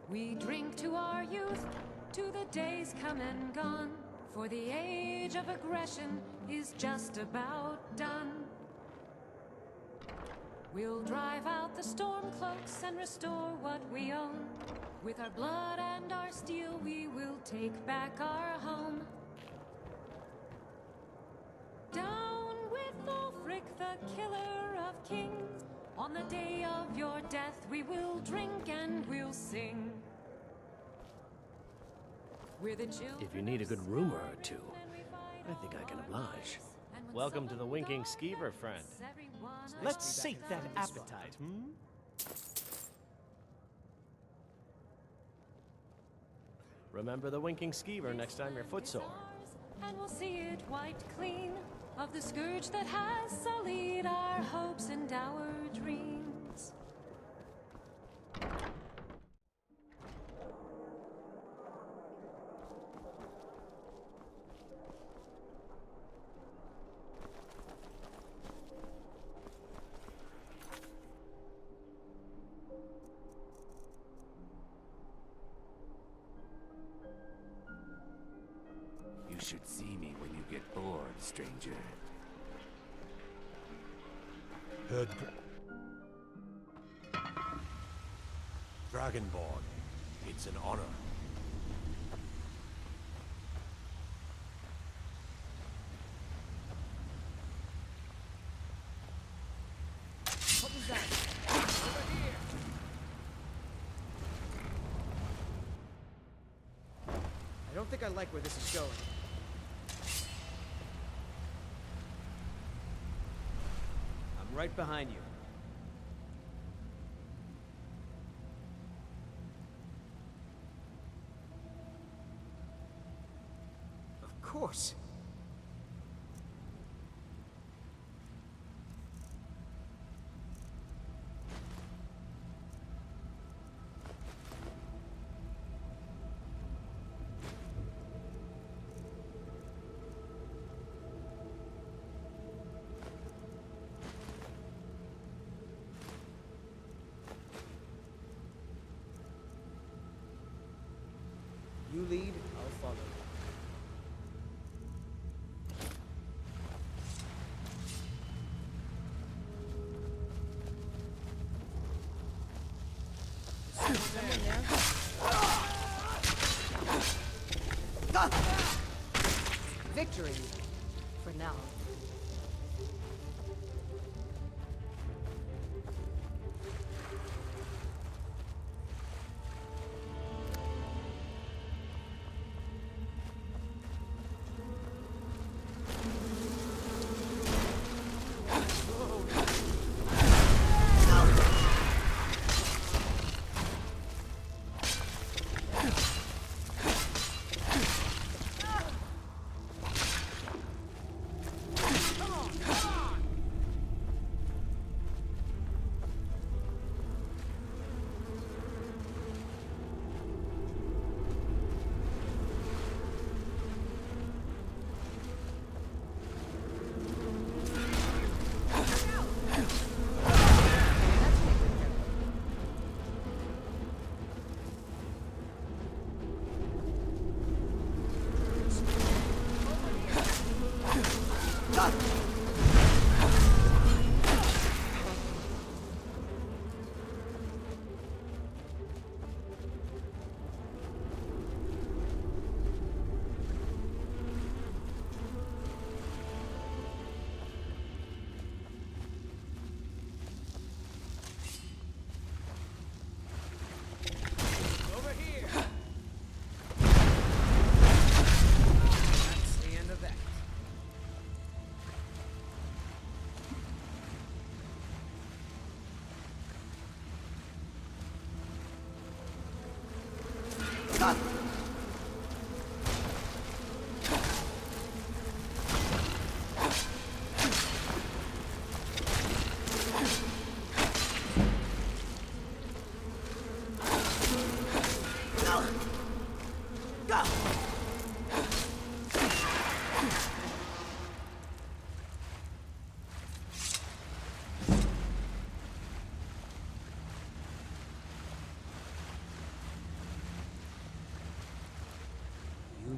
We drink to our youth, to the days come and gone, for the age of aggression is just about done. We'll drive out the storm cloaks and restore what we own. With our blood and our steel, we will take back our home. Down with Ulfric, the killer of kings. On the day of your death, we will drink and we'll sing. We're the children. If you need a good rumor or two, I think I can oblige. Welcome to the Winking Skeever, friend. Let's sate that appetite, hmm? Remember the Winking Skeever next time your foot's sore. And we'll see it wiped clean of the scourge that has sullied our hopes and our dreams. You should see me when you get bored, stranger. Heard Dragonborn. It's an honor. What was that? Over here! I don't think I like where this is going. I'm right behind you. Of course. You lead, I'll follow. Victory, for now.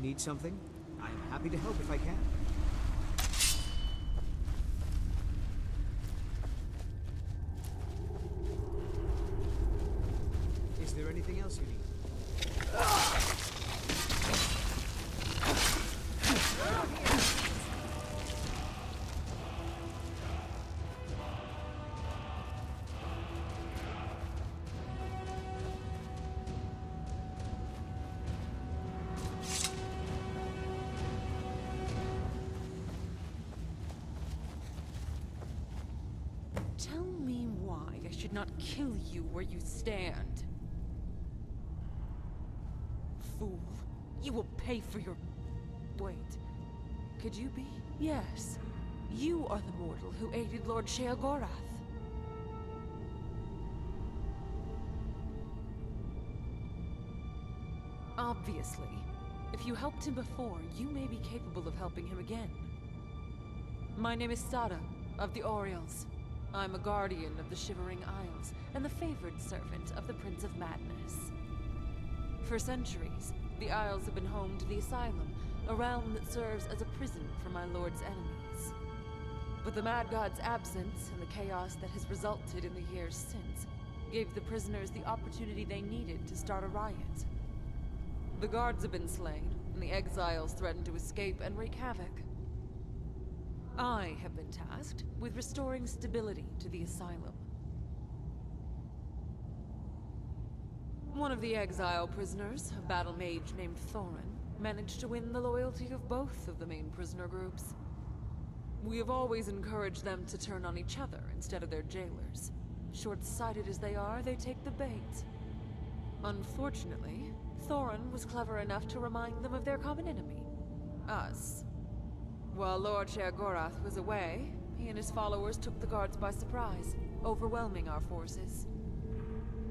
need something, I am happy to help if I can. Is there anything else you need? Tell me why I should not kill you where you stand. Fool. You will pay for your... Wait. Could you be? Yes. You are the mortal who aided Lord Sheogorath. Obviously. If you helped him before, you may be capable of helping him again. My name is Sada, of the Orioles. I'm a guardian of the Shivering Isles, and the favored servant of the Prince of Madness. For centuries, the Isles have been home to the Asylum, a realm that serves as a prison for my lord's enemies. But the Mad God's absence, and the chaos that has resulted in the years since, gave the prisoners the opportunity they needed to start a riot. The guards have been slain, and the exiles threaten to escape and wreak havoc. I have been tasked with restoring stability to the Asylum. One of the exile prisoners, a battle mage named Thorin, managed to win the loyalty of both of the main prisoner groups. We have always encouraged them to turn on each other instead of their jailers. Short-sighted as they are, they take the bait. Unfortunately, Thorin was clever enough to remind them of their common enemy, us. While Lord Sheogorath was away, he and his followers took the guards by surprise, overwhelming our forces.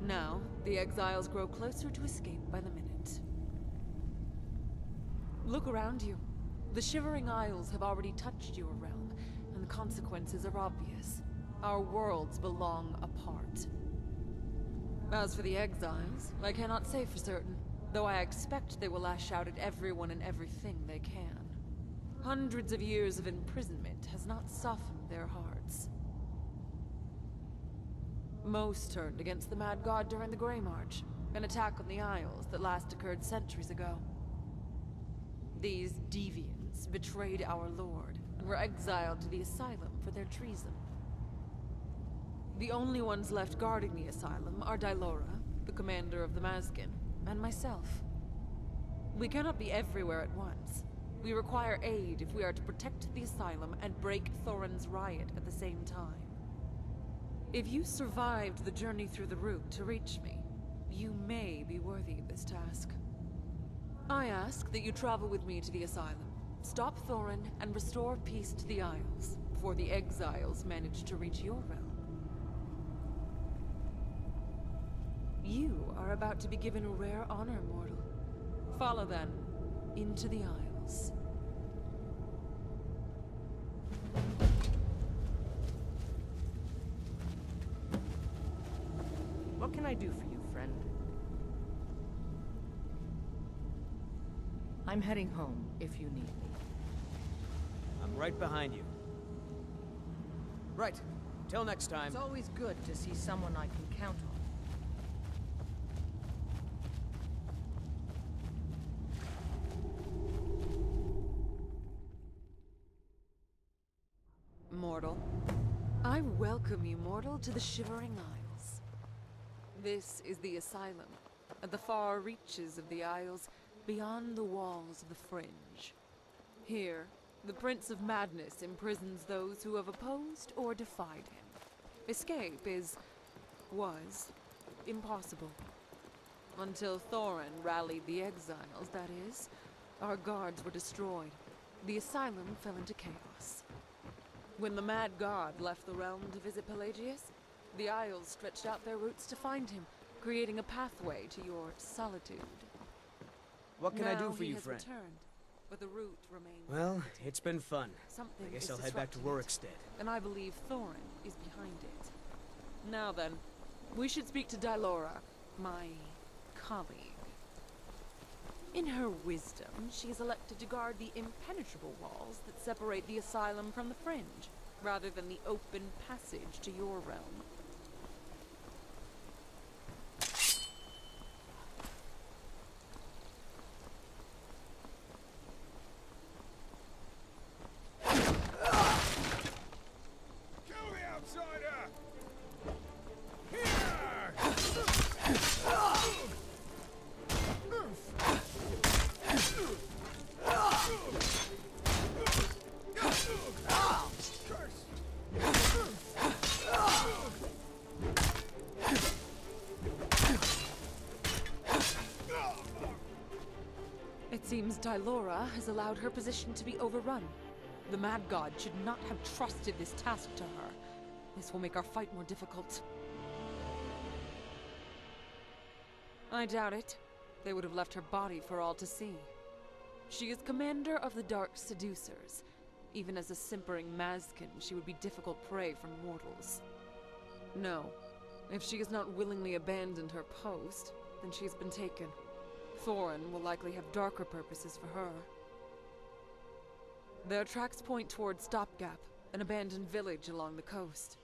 Now, the exiles grow closer to escape by the minute. Look around you. The Shivering Isles have already touched your realm, and the consequences are obvious. Our worlds belong apart. As for the exiles, I cannot say for certain, though I expect they will lash out at everyone and everything they can. Hundreds of years of imprisonment has not softened their hearts. Most turned against the Mad God during the Grey March, an attack on the Isles that last occurred centuries ago. These deviants betrayed our lord and were exiled to the Asylum for their treason. The only ones left guarding the Asylum are Dylora, the commander of the Mazkin, and myself. We cannot be everywhere at once. We require aid if we are to protect the Asylum and break Thorin's riot at the same time. If you survived the journey through the route to reach me, you may be worthy of this task. I ask that you travel with me to the Asylum, stop Thorin, and restore peace to the Isles, before the exiles manage to reach your realm. You are about to be given a rare honor, mortal. Follow then, into the Isles. What can I do for you, friend? I'm heading home, if you need me. I'm right behind you. Right. Till next time. It's always good to see someone I can count on. Mortal. I welcome you, mortal, to the Shivering Isles. This is the Asylum, at the far reaches of the Isles, beyond the walls of the Fringe. Here, the Prince of Madness imprisons those who have opposed or defied him. Escape was impossible. Until Thorin rallied the exiles, that is. Our guards were destroyed. The Asylum fell into chaos. When the Mad God left the realm to visit Pelagius, the Isles stretched out their roots to find him, creating a pathway to your solitude. What can I do for he you, has friend? Returned, but the route remains Well, limited. it's been fun. Something I guess is I'll head back to disrupting it, Rorikstead. and I believe Thorin is behind it. Now then, we should speak to Dylora, my colleague. In her wisdom, she is elected to guard the impenetrable walls that separate the asylum from the fringe, rather than the open passage to your realm. Kill the outsider! It seems Dylora has allowed her position to be overrun. The Mad God should not have trusted this task to her. This will make our fight more difficult. I doubt it. They would have left her body for all to see. She is commander of the Dark Seducers. Even as a simpering Mazkin, she would be difficult prey for mortals. No. If she has not willingly abandoned her post, then she has been taken. Thorin will likely have darker purposes for her. Their tracks point toward Stopgap, an abandoned village along the coast.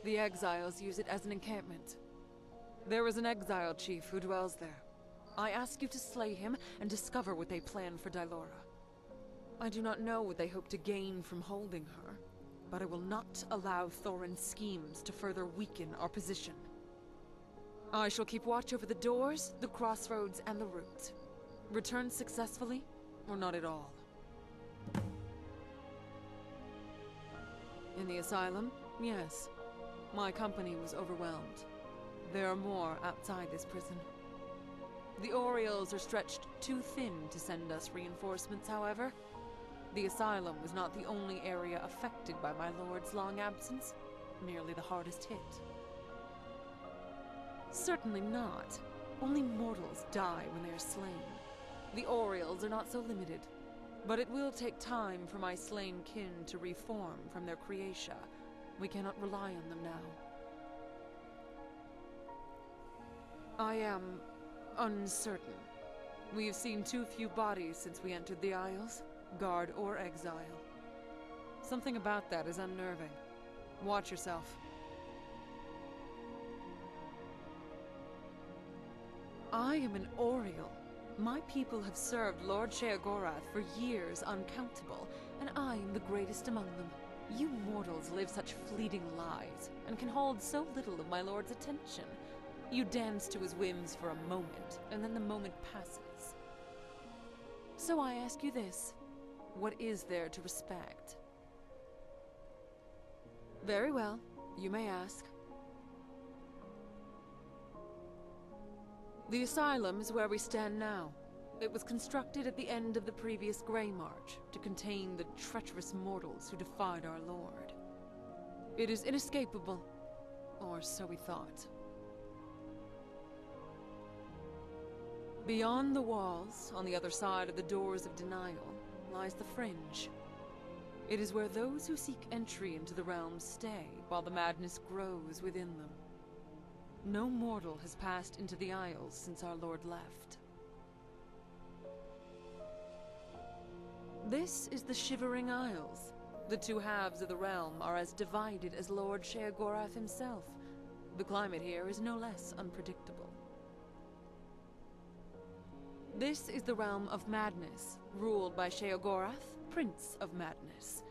The exiles use it as an encampment. There is an exile chief who dwells there. I ask you to slay him and discover what they plan for Dylora. I do not know what they hope to gain from holding her, but I will not allow Thorin's schemes to further weaken our position. I shall keep watch over the doors, the crossroads, and the route. Return successfully, or not at all. In the asylum? Yes. My company was overwhelmed. There are more outside this prison. The Orioles are stretched too thin to send us reinforcements, however. The asylum was not the only area affected by my lord's long absence, merely the hardest hit. Certainly not. Only mortals die when they are slain. The Orioles are not so limited, but it will take time for my slain kin to reform from their creatia. We cannot rely on them now. I am uncertain. We have seen too few bodies since we entered the Isles, guard or exile. Something about that is unnerving. Watch yourself. I am an Oriole. My people have served Lord Sheogorath for years uncountable, and I am the greatest among them. You mortals live such fleeting lives, and can hold so little of my lord's attention. You dance to his whims for a moment, and then the moment passes. So I ask you this. What is there to respect? Very well. You may ask. The asylum is where we stand now. It was constructed at the end of the previous Grey March to contain the treacherous mortals who defied our lord. It is inescapable, or so we thought. Beyond the walls, on the other side of the doors of denial, lies the Fringe. It is where those who seek entry into the realms stay, while the madness grows within them. No mortal has passed into the Isles since our lord left. This is the Shivering Isles. The two halves of the realm are as divided as Lord Sheogorath himself. The climate here is no less unpredictable. This is the realm of madness, ruled by Sheogorath, Prince of Madness.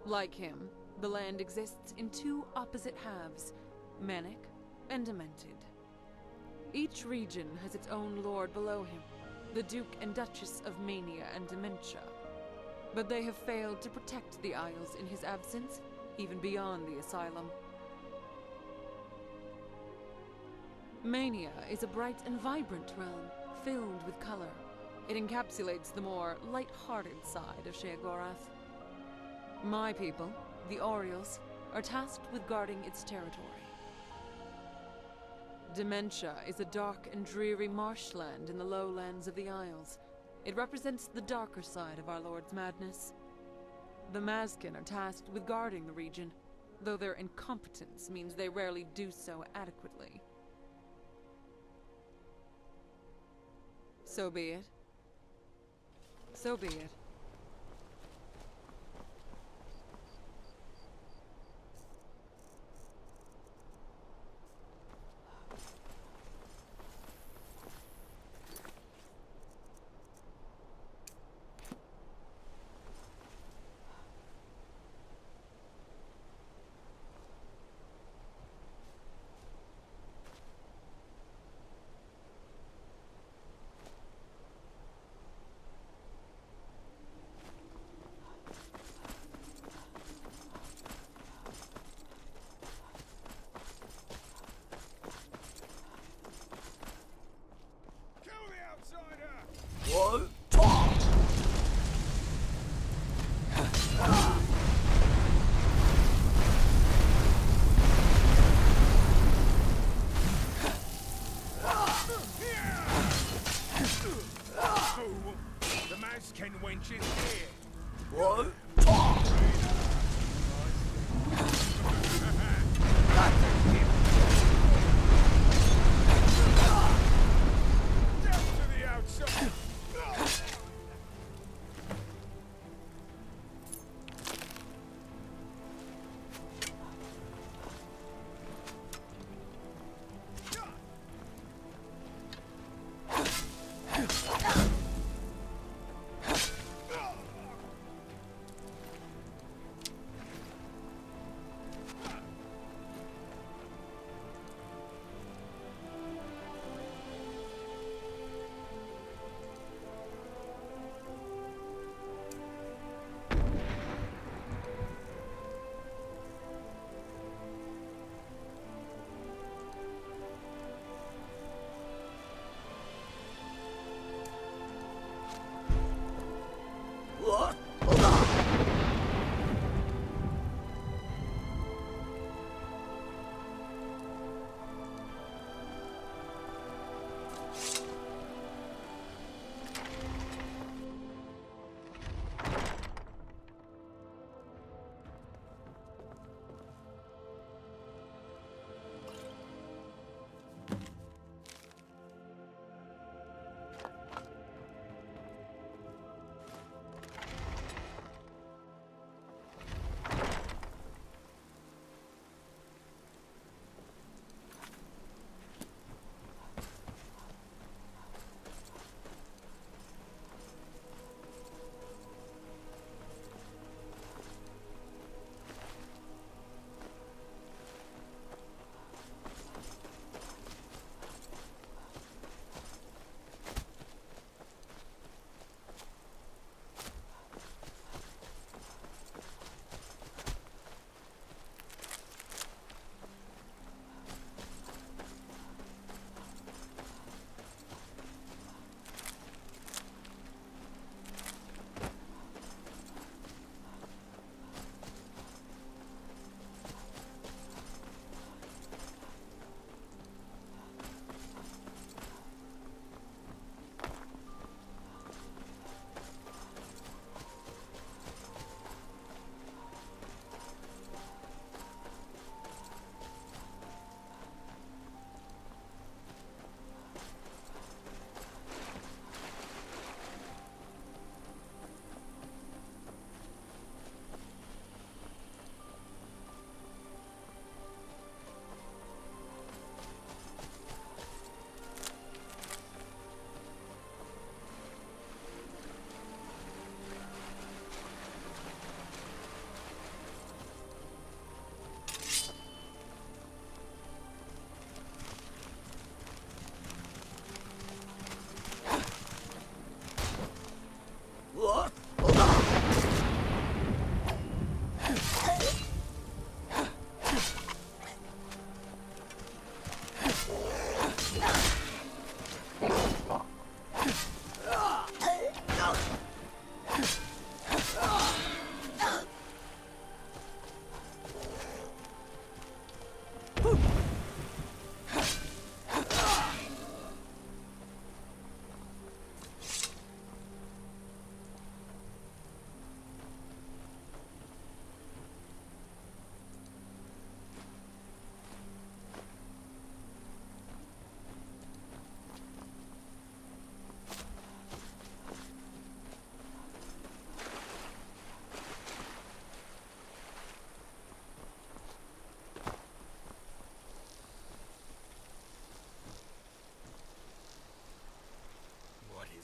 Like him, the land exists in two opposite halves, manic and demented. Each region has its own lord below him, the Duke and Duchess of Mania and Dementia. But they have failed to protect the Isles in his absence, even beyond the asylum. Mania is a bright and vibrant realm, filled with color. It encapsulates the more light-hearted side of Sheogorath. My people, the Orioles, are tasked with guarding its territory. Dementia is a dark and dreary marshland in the lowlands of the Isles. It represents the darker side of our lord's madness. The Mazkin are tasked with guarding the region, though their incompetence means they rarely do so adequately. So be it. So be it. Kill the outsider! What? Talk! The Masken wench is here! What? Talk! Death to the outside!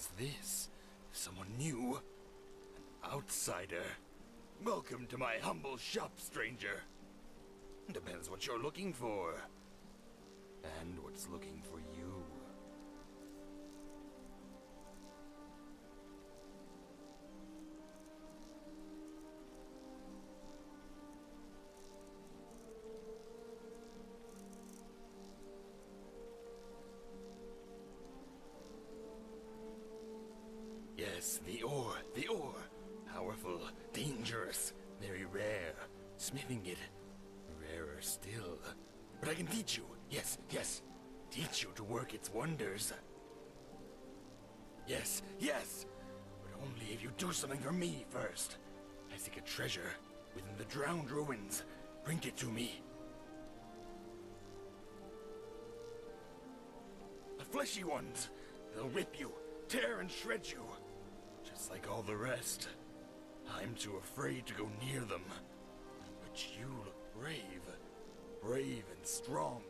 What's this? Someone new? An outsider? Welcome to my humble shop, stranger. Depends what you're looking for. And what's looking for you. Yes, the ore. Powerful, dangerous, very rare. Smithing it, rarer still. But I can teach you, yes, teach you to work its wonders. Yes, but only if you do something for me first. I seek a treasure within the drowned ruins. Bring it to me. The fleshy ones, they'll rip you, tear and shred you. Just like all the rest. I'm too afraid to go near them. But you look brave and strong.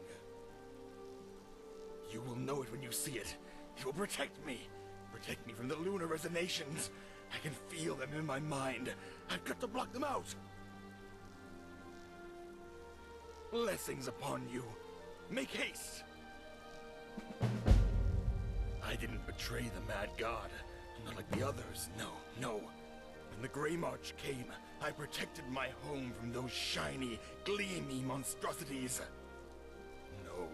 You will know it when you see it. It will protect me from the lunar resonations. I can feel them in my mind. I've got to block them out. Blessings upon you. Make haste. I didn't betray the Mad God. Not like the others, no. When the Grey March came, I protected my home from those shiny, gleamy monstrosities. No,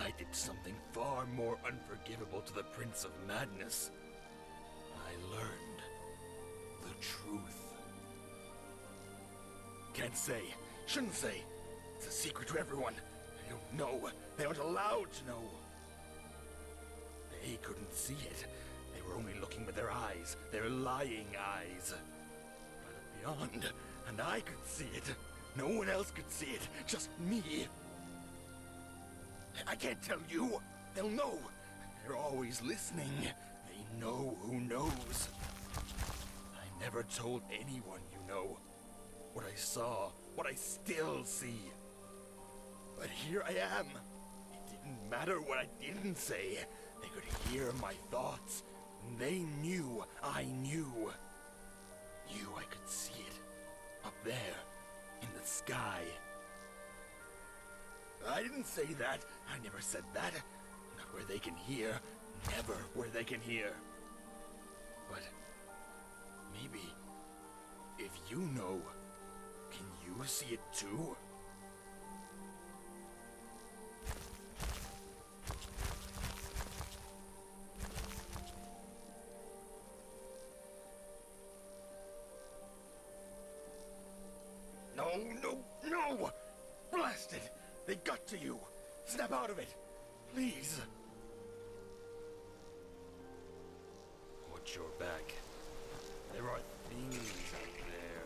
I did something far more unforgivable to the Prince of Madness. I learned the truth. Can't say, shouldn't say. It's a secret to everyone. They don't know. They aren't allowed to know. They couldn't see it. They were only looking with their eyes, their lying eyes. But beyond, and I could see it. No one else could see it, just me. I can't tell you. They'll know. They're always listening. They know who knows. I never told anyone, what I saw, what I still see. But here I am. It didn't matter what I didn't say. They could hear my thoughts. They knew I knew. Knew I could see it. Up there, in the sky. I didn't say that. I never said that. Not where they can hear. Never where they can hear. But maybe, if you know, can you see it too? No! Blast it! They got to you! Snap out of it! Please! Watch your back. There are things out there.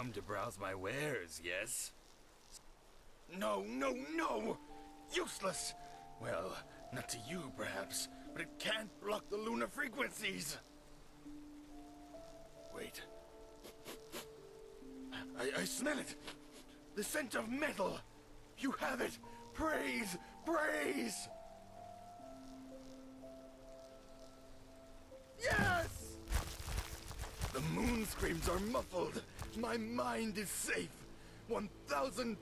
come to browse my wares, yes? No, no, no! Useless! Well, not to you, perhaps, but it can't block the lunar frequencies! Wait. I smell it! The scent of metal! You have it! Praise! Praise! Yes! The moon screams are muffled. My mind is safe. 1,000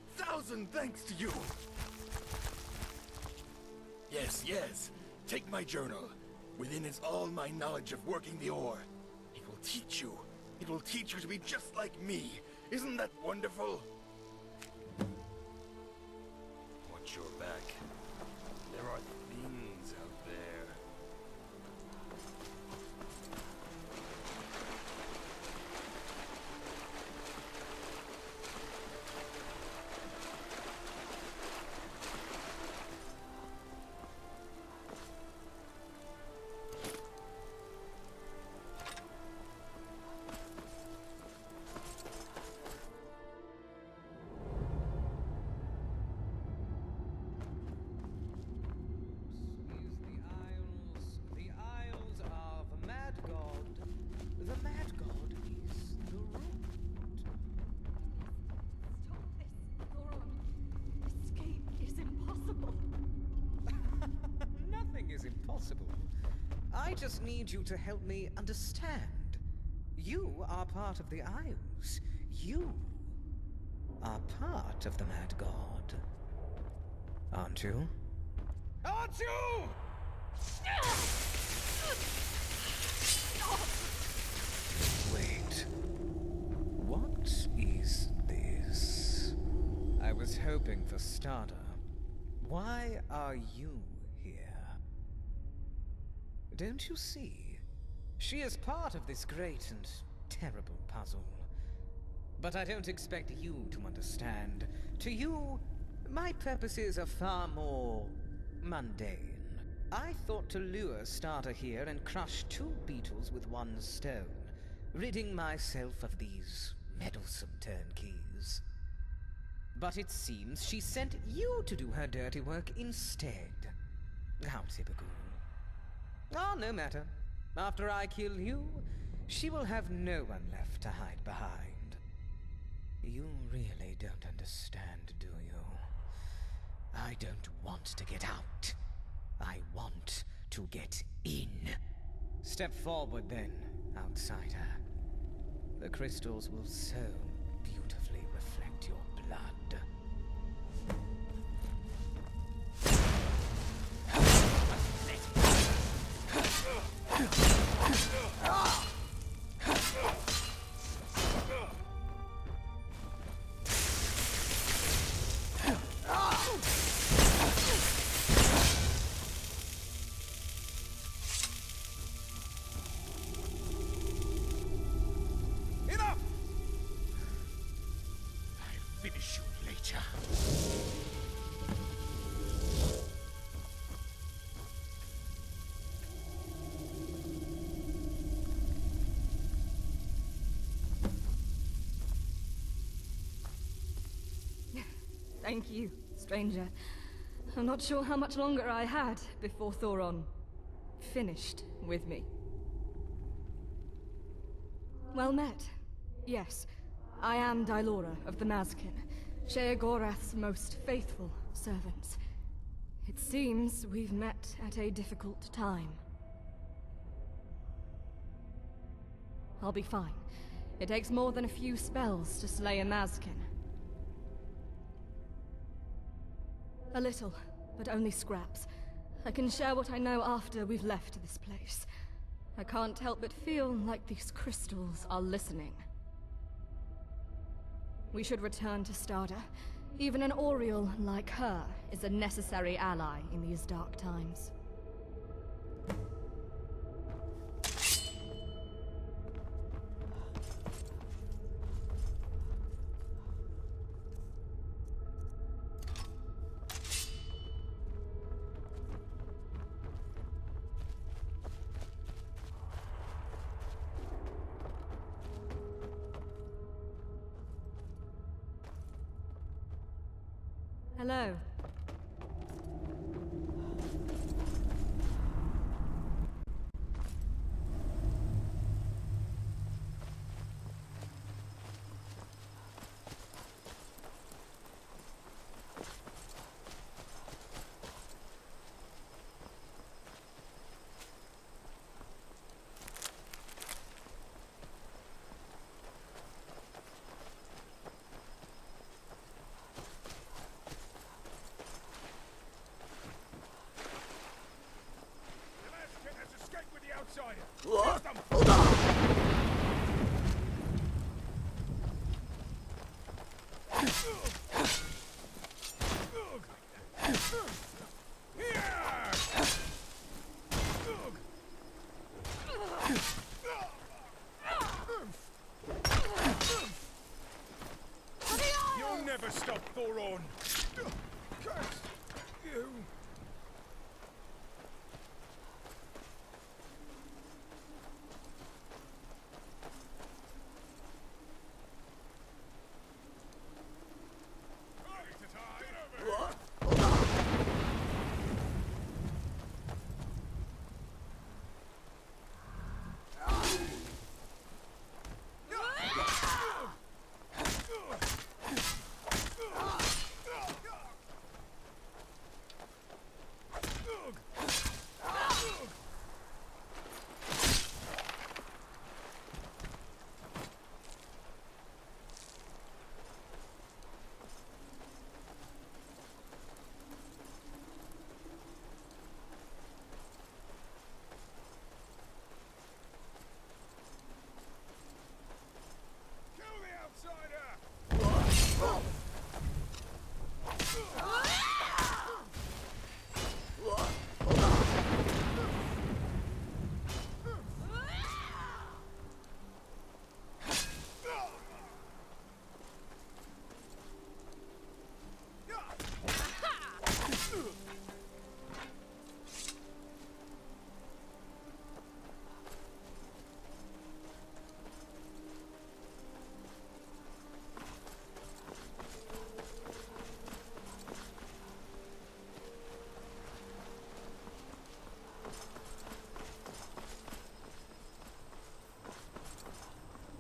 thanks to you. Yes, yes. Take my journal. Within is all my knowledge of working the ore. It will teach you. It will teach you to be just like me. Isn't that wonderful? Watch your back. There are things out there. The Isles of Mad God. The Mad God is the root. Stop this, Thoron. Escape is impossible. Nothing is impossible. I just need you to help me understand. You are part of the Isles. You are part of the Mad God. Aren't you? Aren't you? Wait. What is this? I was hoping for starter. Why are you here? Don't you see? She is part of this great and terrible puzzle. But I don't expect you to understand. To you, my purposes are far more mundane. I thought to lure Starter here and crush 2 beetles with 1 stone, ridding myself of these meddlesome turnkeys. But it seems she sent you to do her dirty work instead. How typical. Ah, no matter. After I kill you, she will have no one left to hide behind. You really don't understand, do you? I don't want to get out. I want to get in. Step forward then, outsider. The crystals will so beautifully reflect your blood. Enough! I'll finish you later. Thank you, stranger. I'm not sure how much longer I had before Thoron finished with me. Well met. Yes, I am Dylora of the Mazkin, Sheogorath's most faithful servants. It seems we've met at a difficult time. I'll be fine. It takes more than a few spells to slay a Mazkin. A little, but only scraps. I can share what I know after we've left this place. I can't help but feel like these crystals are listening. We should return to Starder. Even an Oriole like her is a necessary ally in these dark times. Hello. You'll never stop, Thoron! Curse you!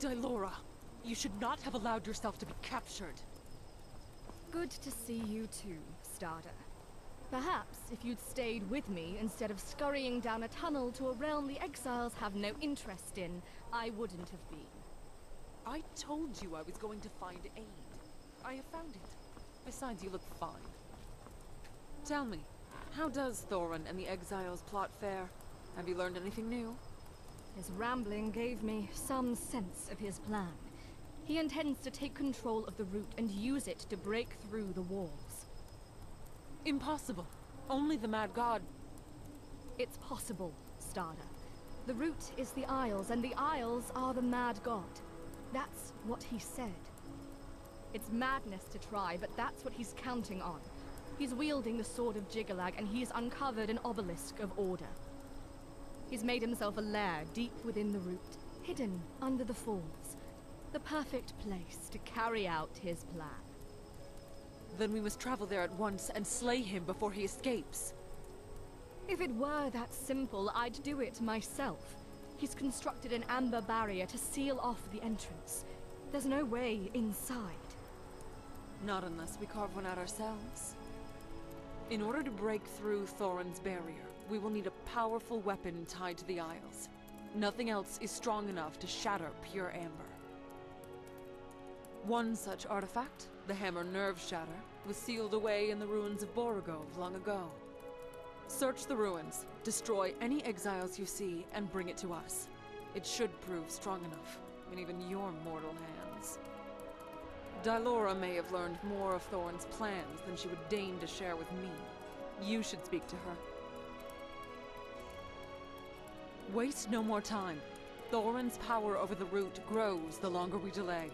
Dylora, you should not have allowed yourself to be captured. Good to see you too, Starter. Perhaps if you'd stayed with me instead of scurrying down a tunnel to a realm the exiles have no interest in, I wouldn't have been. I told you I was going to find aid. I have found it. Besides, you look fine. Tell me, how does Thorin and the exiles plot fare? Have you learned anything new? His rambling gave me some sense of his plan. He intends to take control of the route and use it to break through the walls. Impossible. Only the Mad God... It's possible, Starter. The route is the Isles, and the Isles are the Mad God. That's what he said. It's madness to try, but that's what he's counting on. He's wielding the sword of Jiggalag, and he's uncovered an obelisk of order. He's made himself a lair deep within the root, hidden under the falls. The perfect place to carry out his plan. Then we must travel there at once and slay him before he escapes. If it were that simple, I'd do it myself. He's constructed an amber barrier to seal off the entrance. There's no way inside. Not unless we carve one out ourselves. In order to break through Thorin's barrier, we will need a powerful weapon tied to the Isles. Nothing else is strong enough to shatter pure amber. One such artifact, the Hammer Nerve Shatter, was sealed away in the ruins of Borogov long ago. Search the ruins, destroy any exiles you see, and bring it to us. It should prove strong enough in even your mortal hands. Dylora may have learned more of Thorin's plans than she would deign to share with me. You should speak to her. Waste no more time. Thorin's power over the root grows the longer we delay.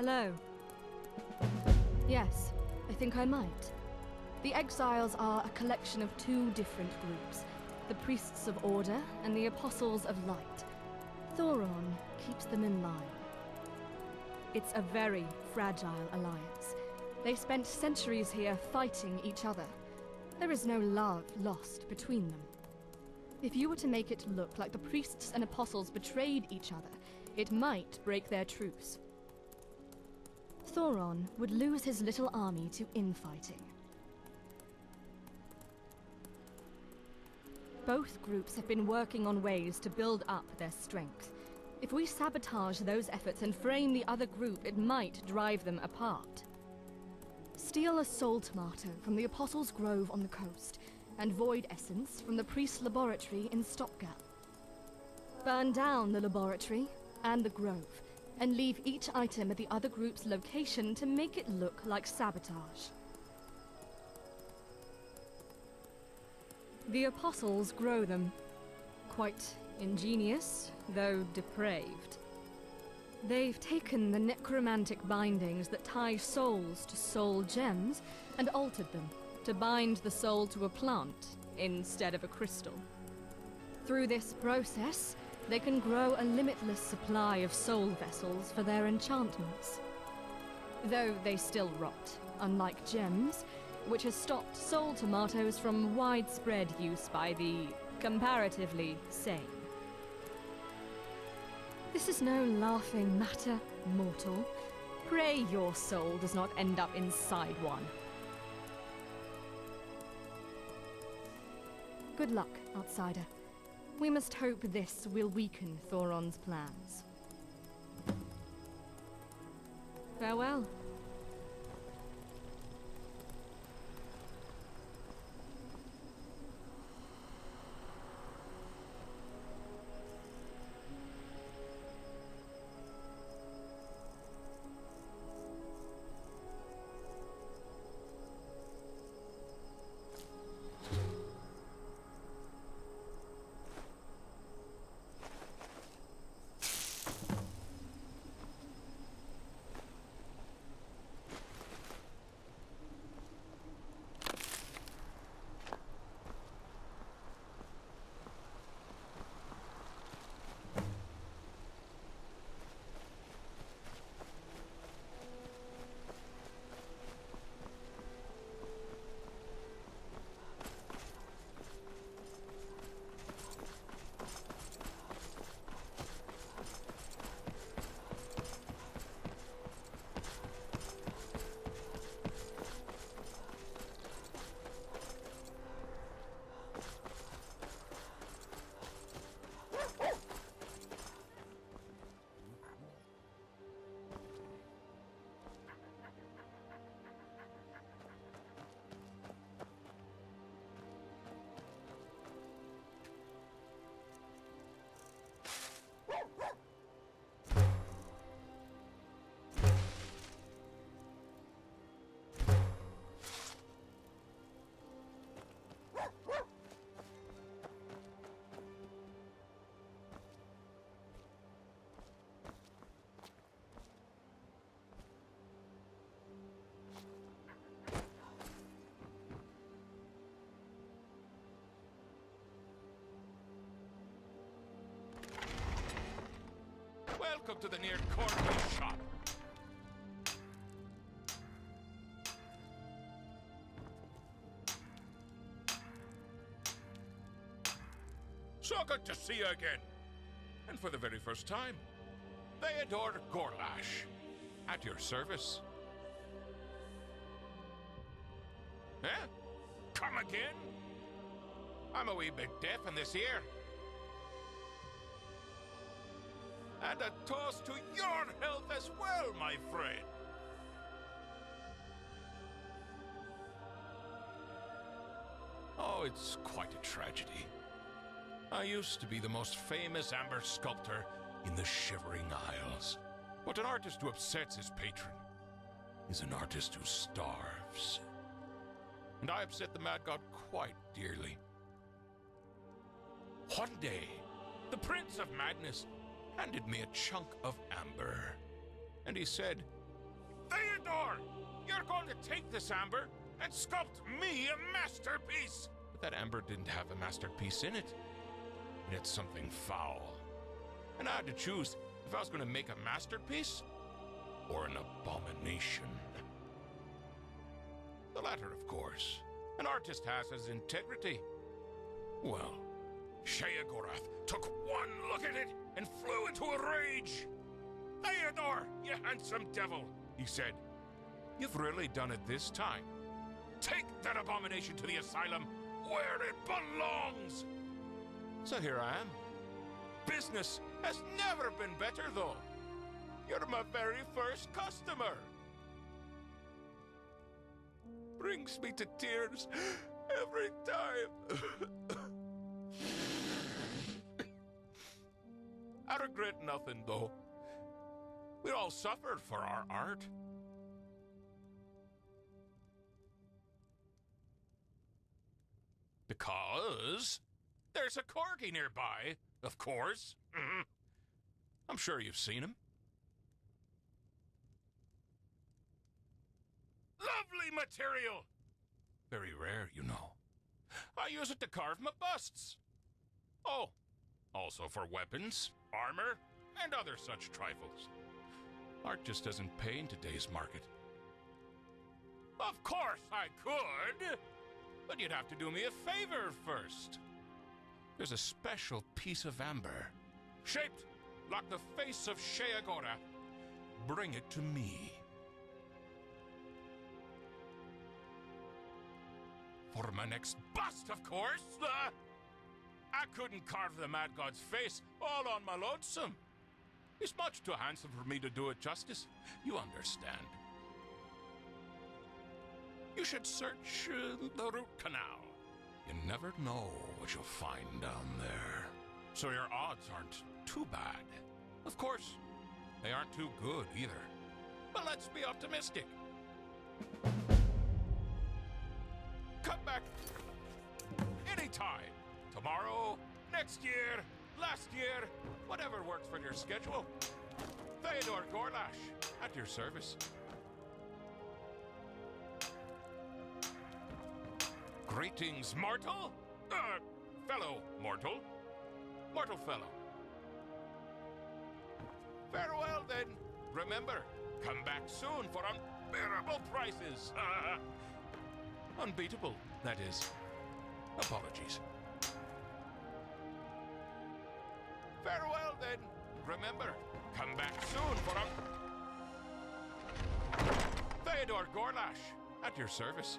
Hello. Yes, I think I might. The Exiles are a collection of two different groups, the Priests of Order and the Apostles of Light. Thoron keeps them in line. It's a very fragile alliance. They spent centuries here fighting each other. There is no love lost between them. If you were to make it look like the priests and apostles betrayed each other, it might break their truce. Thoron would lose his little army to infighting. Both groups have been working on ways to build up their strength. If we sabotage those efforts and frame the other group, it might drive them apart. Steal a soul tomato from the Apostles' Grove on the coast, and void essence from the priest's laboratory in Stopgap. Burn down the laboratory and the grove, and leave each item at the other group's location to make it look like sabotage. The Apostles grow them. Quite ingenious, though depraved. They've taken the necromantic bindings that tie souls to soul gems and altered them to bind the soul to a plant instead of a crystal. Through this process, they can grow a limitless supply of soul vessels for their enchantments. Though they still rot, unlike gems, which has stopped soul tomatoes from widespread use by the comparatively sane. This is no laughing matter, mortal. Pray your soul does not end up inside one. Good luck, outsider. We must hope this will weaken Thoron's plans. Farewell. Welcome to the near corner shop. So good to see you again. And for the very first time, Theodore Gorlash, at your service. Eh? Come again? I'm a wee bit deaf in this ear. And a toast to your health as well, my friend. Oh, it's quite a tragedy. I used to be the most famous amber sculptor in the Shivering Isles. But an artist who upsets his patron is an artist who starves. And I upset the Mad God quite dearly. One day, the Prince of Madness handed me a chunk of amber. And he said, Theodore! You're going to take this amber and sculpt me a masterpiece! But that amber didn't have a masterpiece in it. It had something foul. And I had to choose if I was going to make a masterpiece or an abomination. The latter, of course. An artist has his integrity. Well, Sheogorath took one look at it and flew into a rage. Theodore, you handsome devil, he said. You've really done it this time. Take that abomination to the asylum where it belongs. So here I am. Business has never been better, though. You're my very first customer. Brings me to tears every time. I regret nothing, though. We all suffered for our art. Because there's a corgi nearby, of course. I'm sure you've seen him. Lovely material! Very rare, you know. I use it to carve my busts. Oh, also for weapons, armor, and other such trifles. Art just doesn't pay in today's market. Of course I could, but you'd have to do me a favor first. There's a special piece of amber, shaped like the face of Sheogorath. Bring it to me. For my next bust, of course. I couldn't carve the Mad God's face all on my lonesome. He's much too handsome for me to do it justice. You understand. You should search the root canal. You never know what you'll find down there. So your odds aren't too bad. Of course, they aren't too good either. But let's be optimistic. Come back anytime. Tomorrow, next year, last year, whatever works for your schedule. Theodore Gorlash, at your service. Greetings, mortal? Fellow mortal. Mortal fellow. Farewell, then. Remember, come back soon for unbearable prices. Unbeatable, that is. Apologies. Farewell, then. Remember, come back soon for Theodore Gorlash, at your service.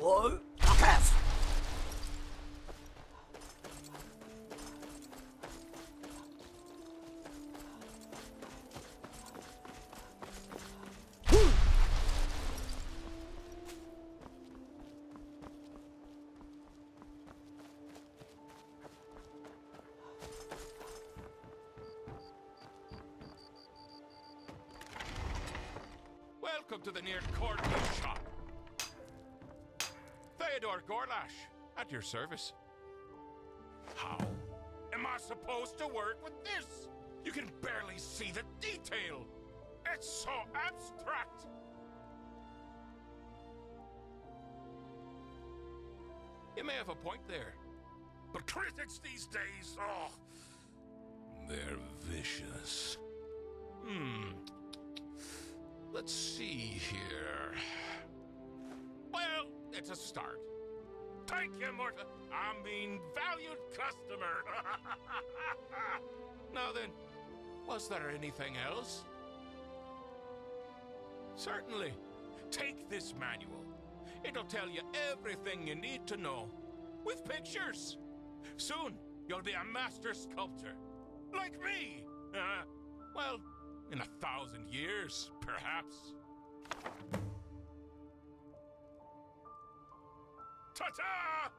Oh, cast! Welcome to the near corner shop. Theodore Gorlash, at your service. How am I supposed to work with this? You can barely see the detail. It's so abstract. You may have a point there. But critics these days, oh, they're vicious. Let's see here. Well, it's a start. Thank you, Morta. I mean, valued customer. Now then, was there anything else? Certainly. Take this manual. It'll tell you everything you need to know. With pictures. Soon, you'll be a master sculptor. Like me. Well, in 1,000 years, perhaps. Ta-ta!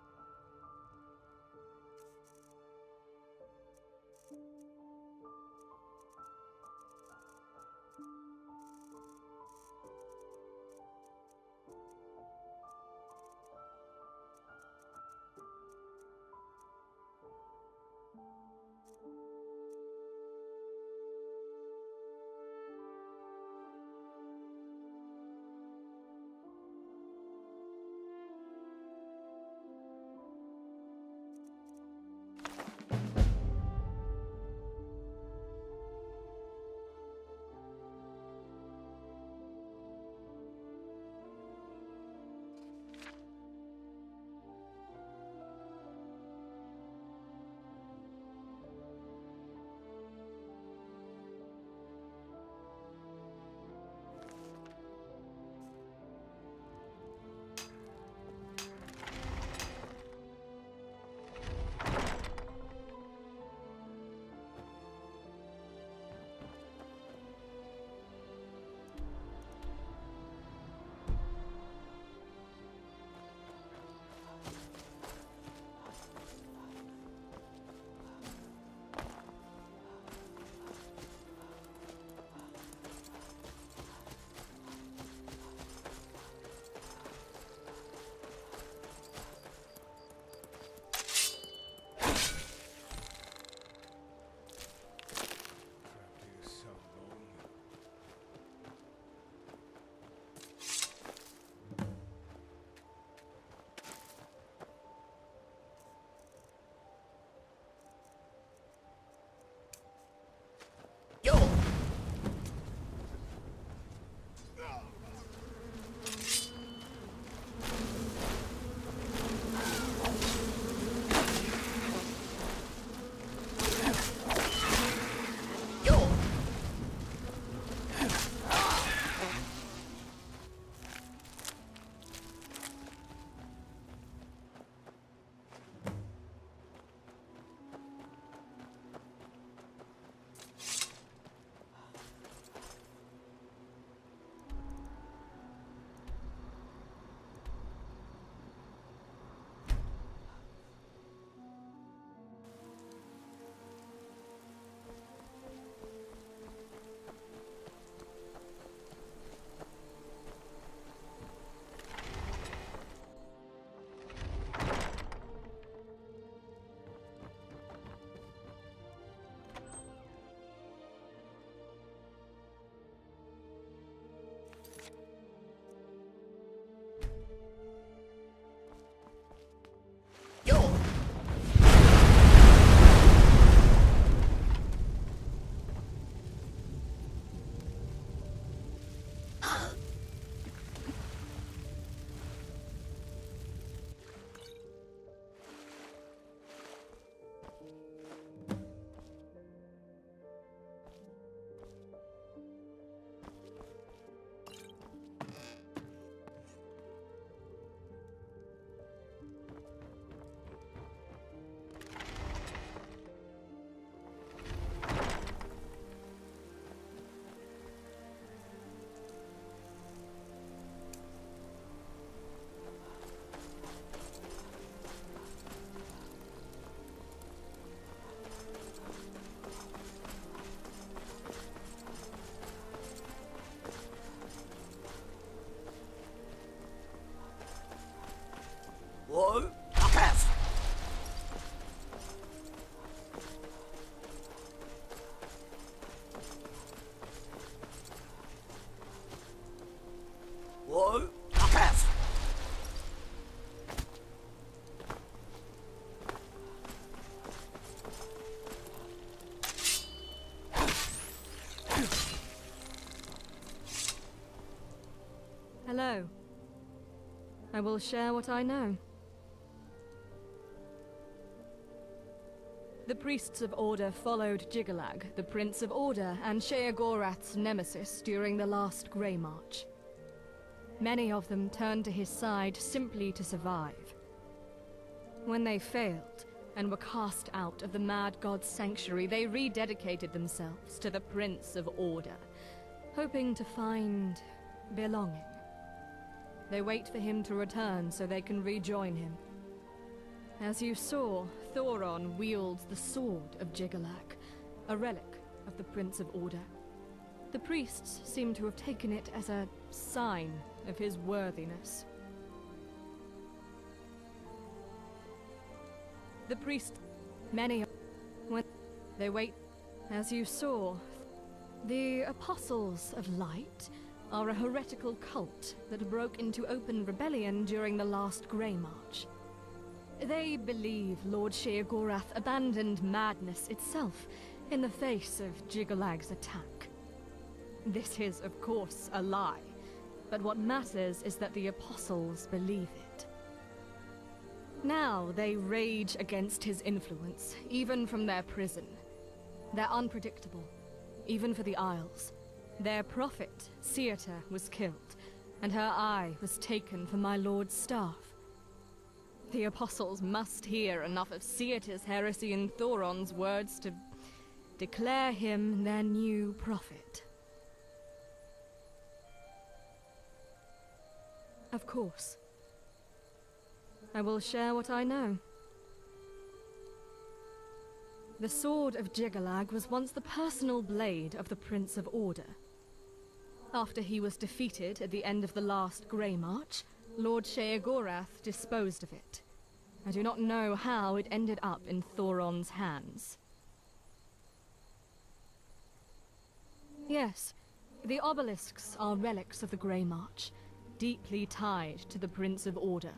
I will share what I know. The priests of Order followed Jiggalag, the Prince of Order, and Sheogorath's nemesis during the last Grey March. Many of them turned to his side simply to survive. When they failed, and were cast out of the Mad God's sanctuary, they rededicated themselves to the Prince of Order, hoping to find belonging. They wait for him to return so they can rejoin him. As you saw, Thoron wields the Sword of Jiggalag, a relic of the Prince of Order. The priests seem to have taken it as a sign of his worthiness. The priests, when they wait, as you saw, the Apostles of Light are a heretical cult that broke into open rebellion during the last Grey March. They believe Lord Sheogorath abandoned madness itself in the face of Jiggalag's attack. This is, of course, a lie, but what matters is that the Apostles believe it. Now they rage against his influence, even from their prison. They're unpredictable, even for the Isles. Their prophet, Seater, was killed, and her eye was taken from my lord's staff. The Apostles must hear enough of Seater's heresy and Thoron's words to declare him their new prophet. Of course. I will share what I know. The Sword of Jiggalag was once the personal blade of the Prince of Order. After he was defeated at the end of the last Grey March, Lord Sheogorath disposed of it. I do not know how it ended up in Thoron's hands. Yes, the obelisks are relics of the Grey March, deeply tied to the Prince of Order.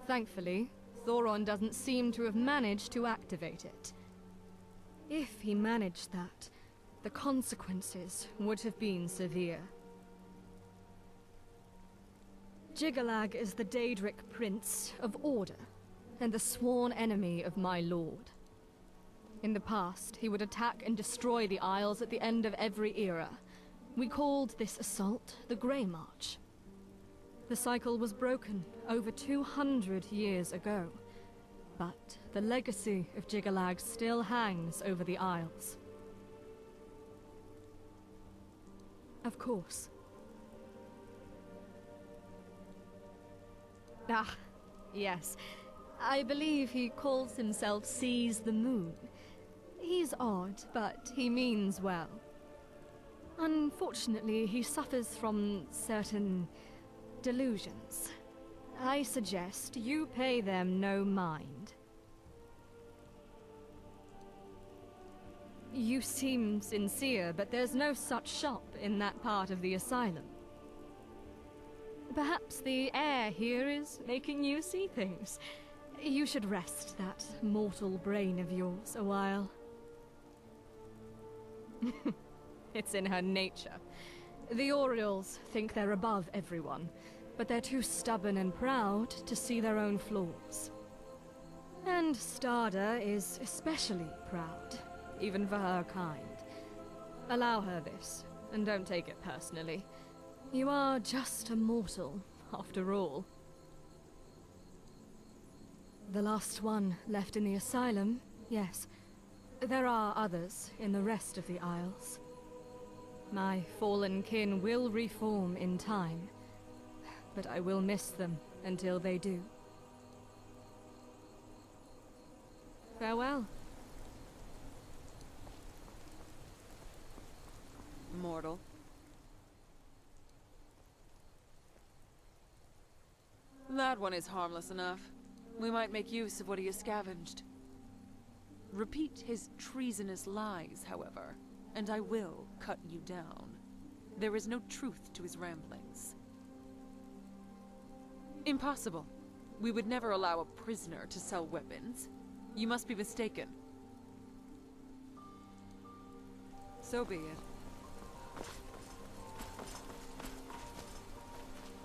Thankfully, Thoron doesn't seem to have managed to activate it. If he managed that, the consequences would have been severe. Jiggalag is the Daedric Prince of Order, and the sworn enemy of my lord. In the past, he would attack and destroy the Isles at the end of every era. We called this assault the Grey March. The cycle was broken over 200 years ago, but the legacy of Jiggalag still hangs over the Isles. Of course. Ah, yes. I believe he calls himself Seize the Moon. He's odd, but he means well. Unfortunately, he suffers from certain delusions. I suggest you pay them no mind. You seem sincere, but there's no such shop in that part of the asylum. Perhaps the air here is making you see things. You should rest that mortal brain of yours a while. It's in her nature. The Orioles think they're above everyone, but they're too stubborn and proud to see their own flaws. And Stada is especially proud, even for her kind. Allow her this, and don't take it personally. You are just a mortal, after all. The last one left in the asylum, yes. There are others in the rest of the Isles. My fallen kin will reform in time, but I will miss them until they do. Farewell. Mortal. That one is harmless enough. We might make use of what he has scavenged. Repeat his treasonous lies, however, and I will cut you down. There is no truth to his ramblings. Impossible. We would never allow a prisoner to sell weapons. You must be mistaken. So be it.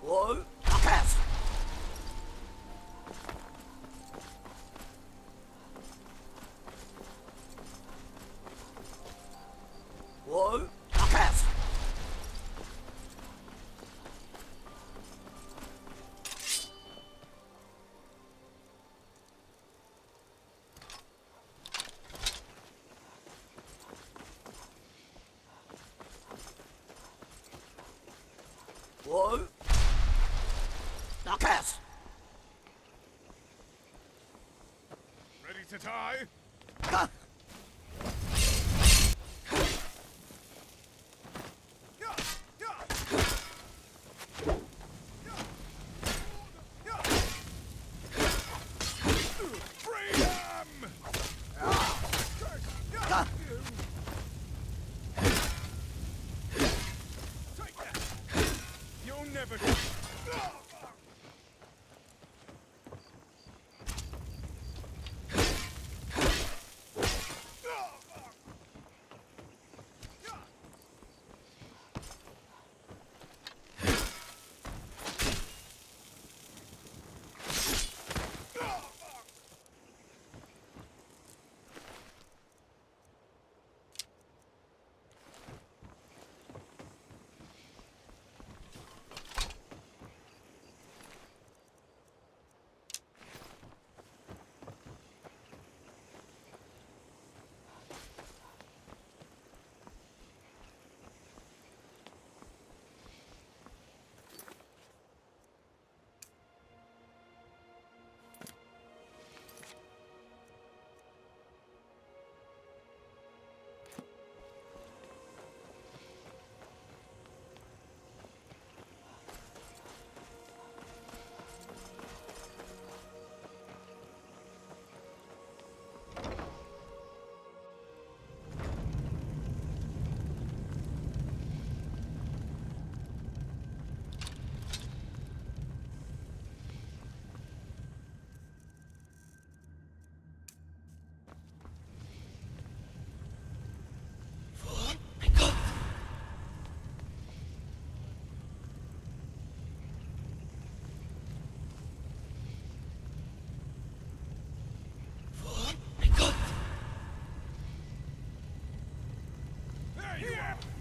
Whoa! Yes! Ready to tie? You'll never get...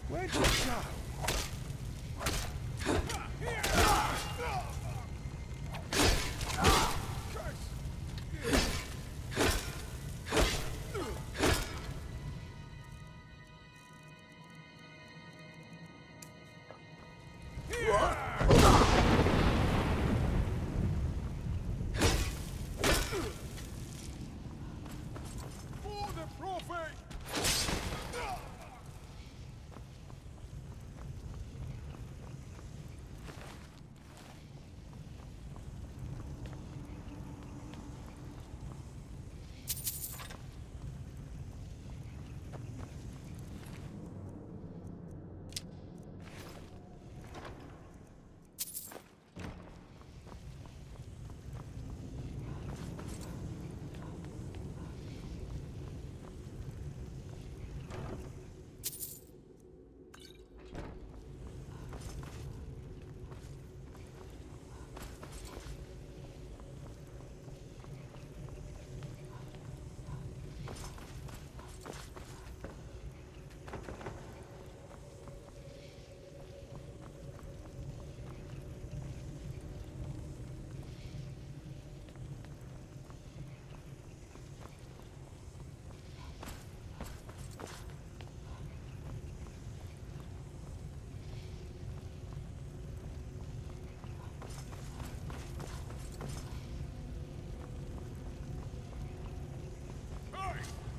Where'd you go? For the prophet!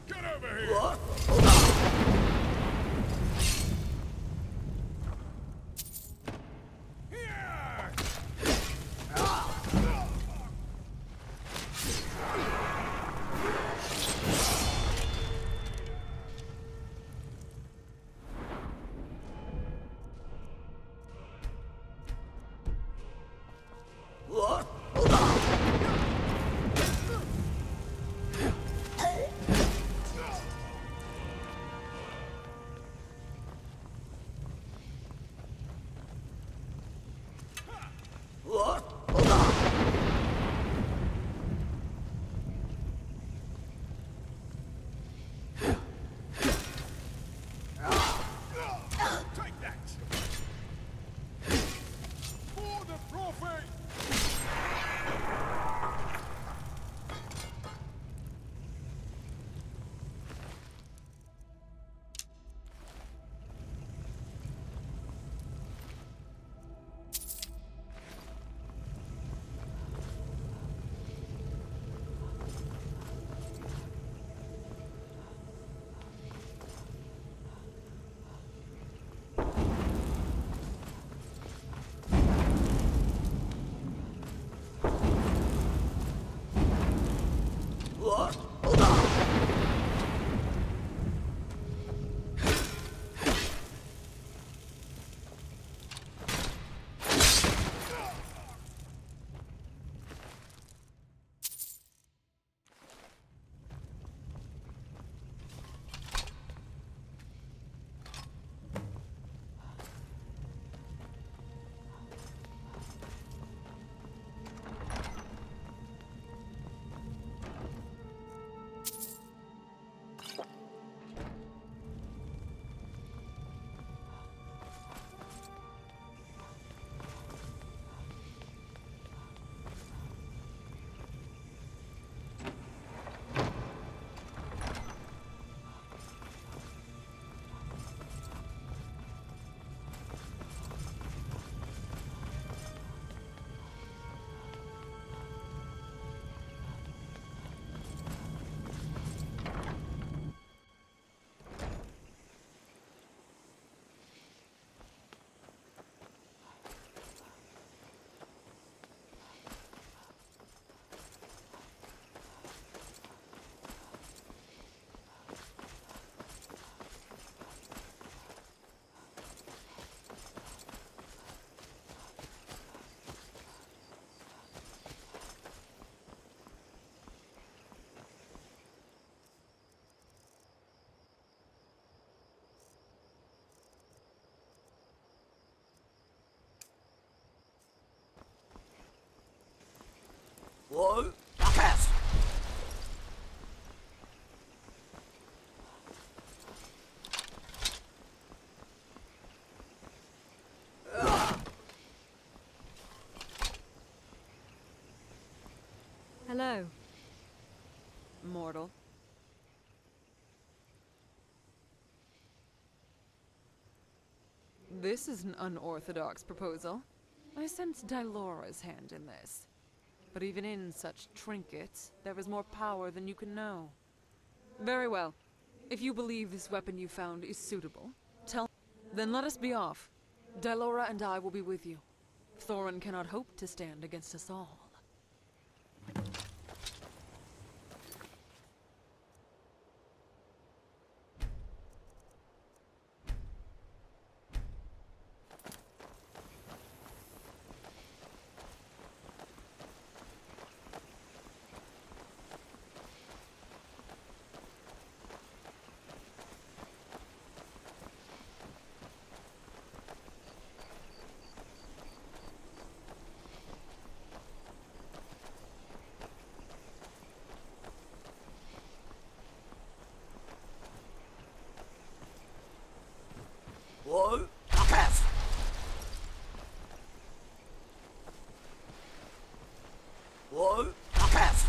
Get over here! What? Whoa! Cast! Hello. Mortal. This is an unorthodox proposal. I sense Dylora's hand in this. But even in such trinkets, there is more power than you can know. Very well. If you believe this weapon you found is suitable, tell me. Then let us be off. Dylora and I will be with you. Thorin cannot hope to stand against us all. Whoa! Cast! Whoa! Cast!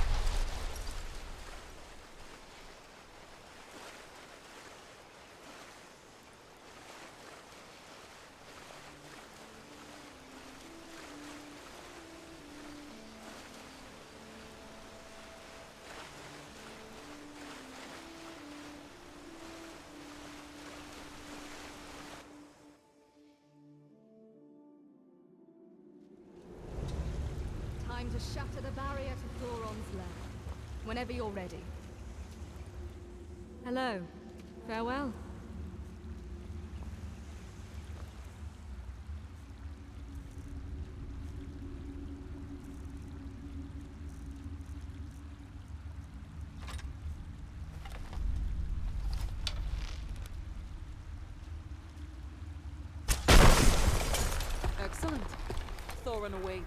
Time to shatter the barrier to Thoron's lair. Whenever you're ready. Hello. Farewell. Excellent. Thorin awaits.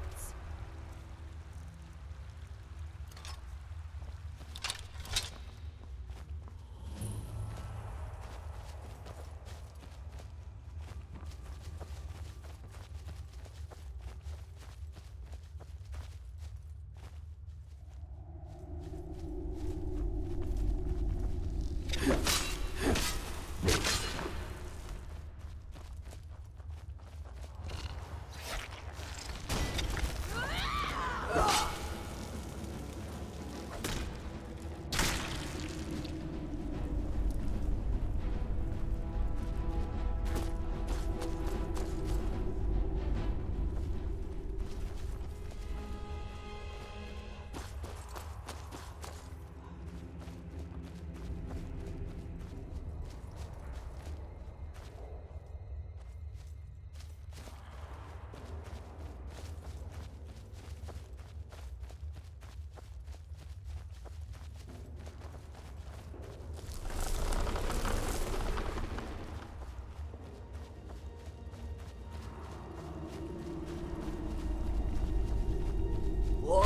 Whoa!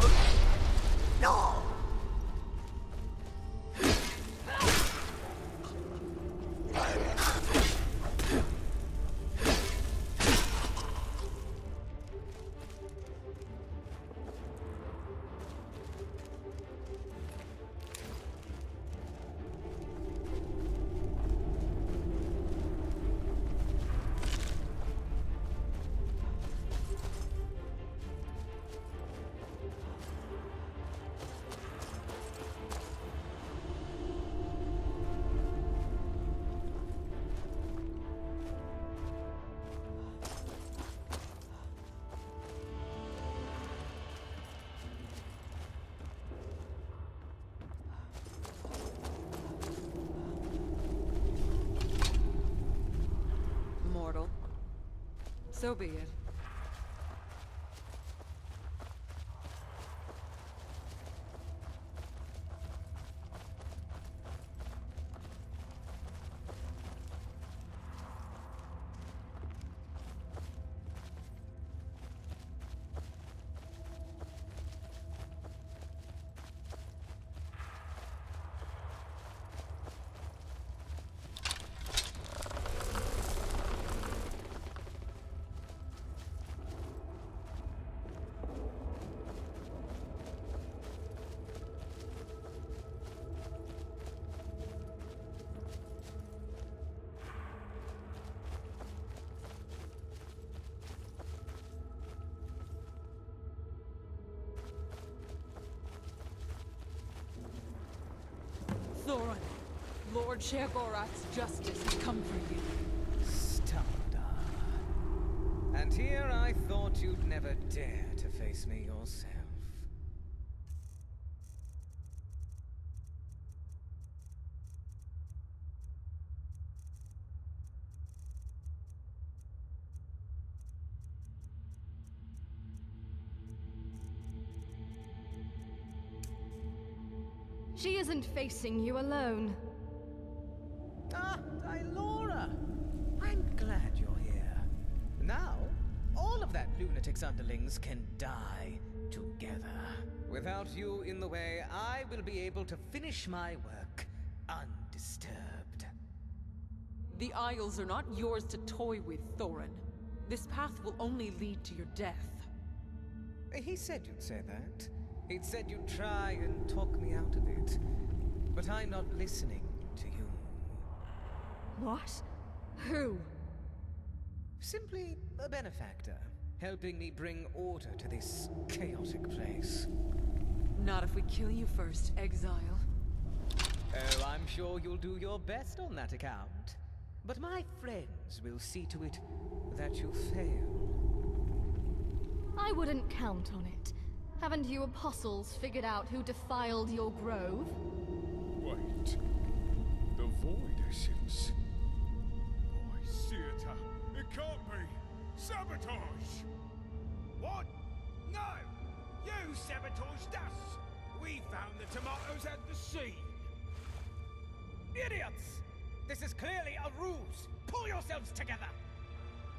No! Mortal. So be it. Lord Sheogorath's justice has come for you. Stada. And here I thought you'd never dare to face me yourself. She isn't facing you alone. Ah, Dylora! I'm glad you're here. Now, all of that lunatic's underlings can die together. Without you in the way, I will be able to finish my work undisturbed. The Isles are not yours to toy with, Thorin. This path will only lead to your death. He said you'd say that. He'd said you'd try and talk me out of it. But I'm not listening to you. What? Who? Simply a benefactor, helping me bring order to this chaotic place. Not if we kill you first, exile. Oh, I'm sure you'll do your best on that account. But my friends will see to it that you fail. I wouldn't count on it. Haven't you apostles figured out who defiled your grove? Wait. The Void Essence. By Theater. It can't be. Sabotage! What? No! You sabotaged us! We found the tomatoes at the sea! Idiots! This is clearly a ruse! Pull yourselves together!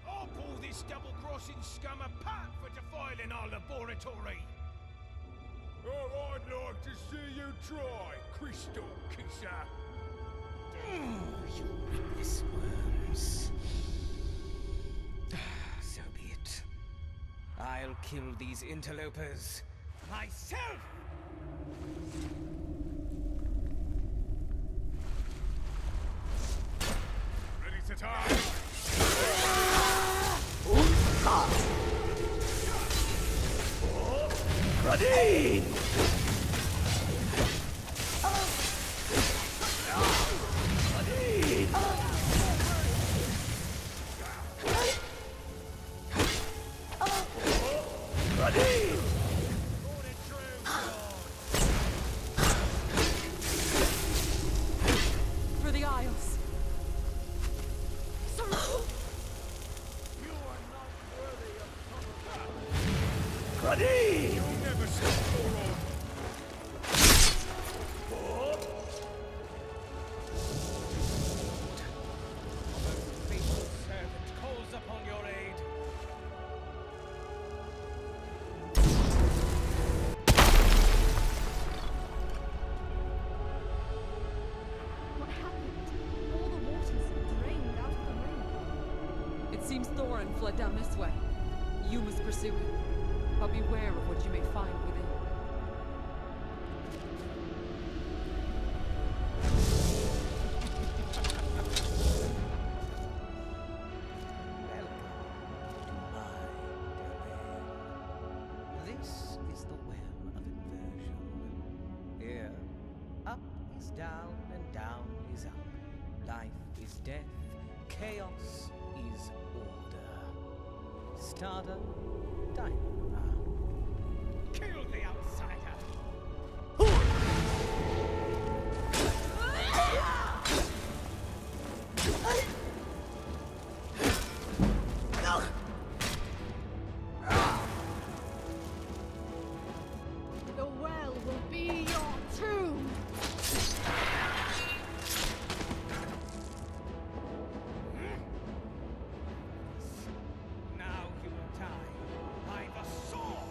I'll pull this double-crossing scum apart for defiling our laboratory! Oh, I'd like to see you try, Crystal Kisser. You witness worms. So be it. I'll kill these interlopers myself! Ready to tie? Ready! For the Isles. Ready! You'll never stop Thoron. The faithful servant calls upon your aid. What happened? All the waters drained out of the ring. It seems Thorin fled down this way. You must pursue him. But beware of what you may find within. Welcome to my domain. This is the well of inversion. Here, up is down and down is up. Life is death, chaos is order. Starter, Dynamite. Kill the outsider! The well will be your tomb! Now you will die by the sword!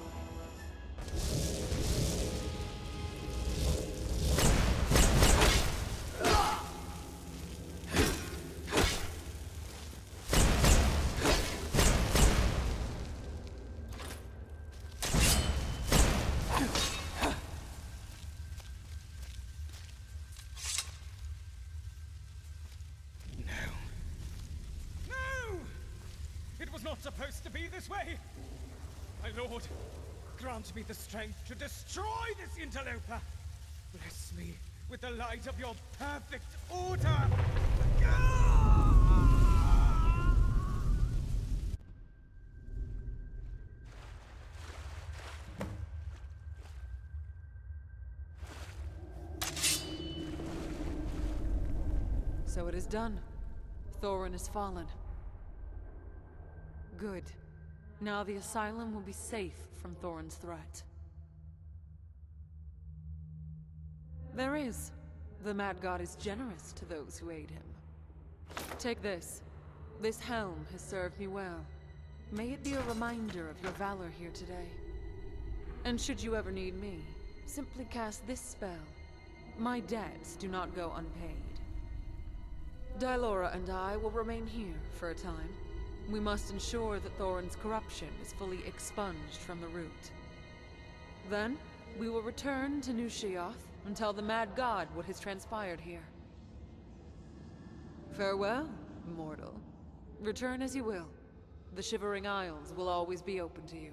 No! It was not supposed to be this way! My lord, grant me the strength to destroy this interloper! Bless me with the light of your perfect order! So it is done. Thorin is fallen. Good. Now the Asylum will be safe from Thorin's threat. There is. The Mad God is generous to those who aid him. Take this. This helm has served me well. May it be a reminder of your valor here today. And should you ever need me, simply cast this spell. My debts do not go unpaid. Dylora and I will remain here for a time. We must ensure that Thorin's corruption is fully expunged from the root. Then, we will return to New Sheoth and tell the Mad God what has transpired here. Farewell, mortal. Return as you will. The Shivering Isles will always be open to you.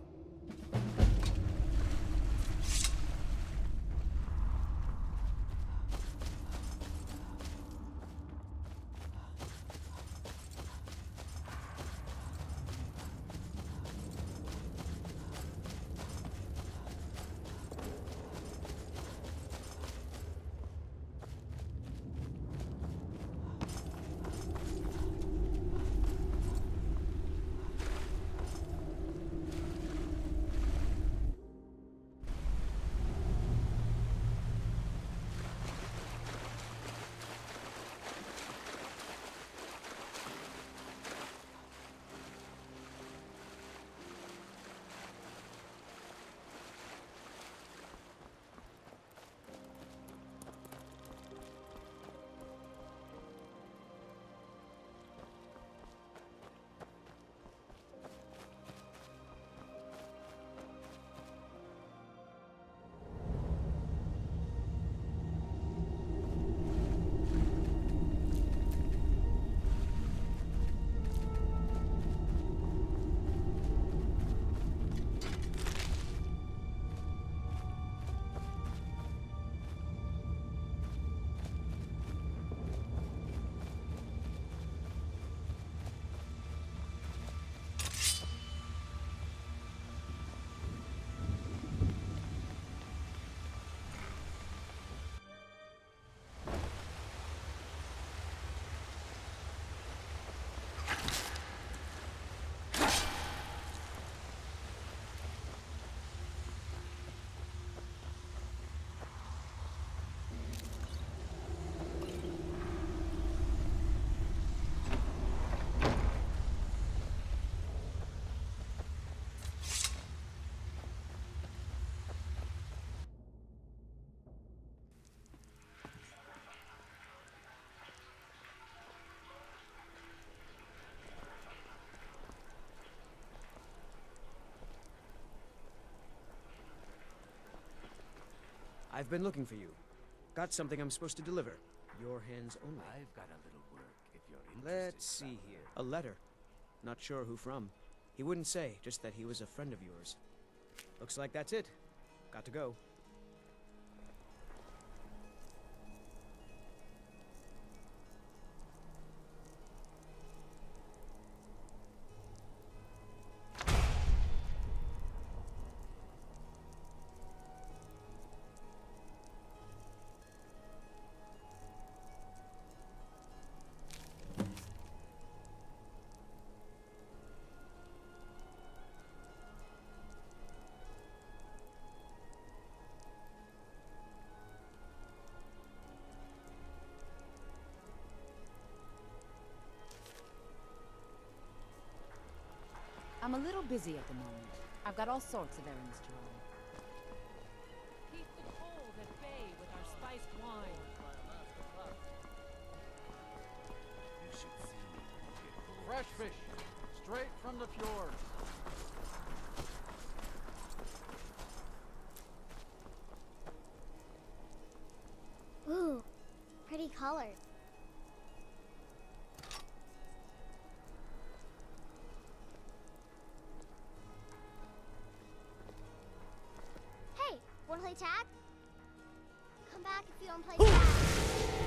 I've been looking for you. Got something I'm supposed to deliver. Your hands only. I've got a little work, if you're interested. Let's see here. A letter. Not sure who from. He wouldn't say, just that he was a friend of yours. Looks like that's it. Got to go. I'm a little busy at the moment. I've got all sorts of errands to run. Keep the cold at bay with our spiced wine. You should see me when you get bored. Fresh fish, straight from the fjords. Ooh, pretty colors. Hey, wanna play tag? Come come back if you don't play fast.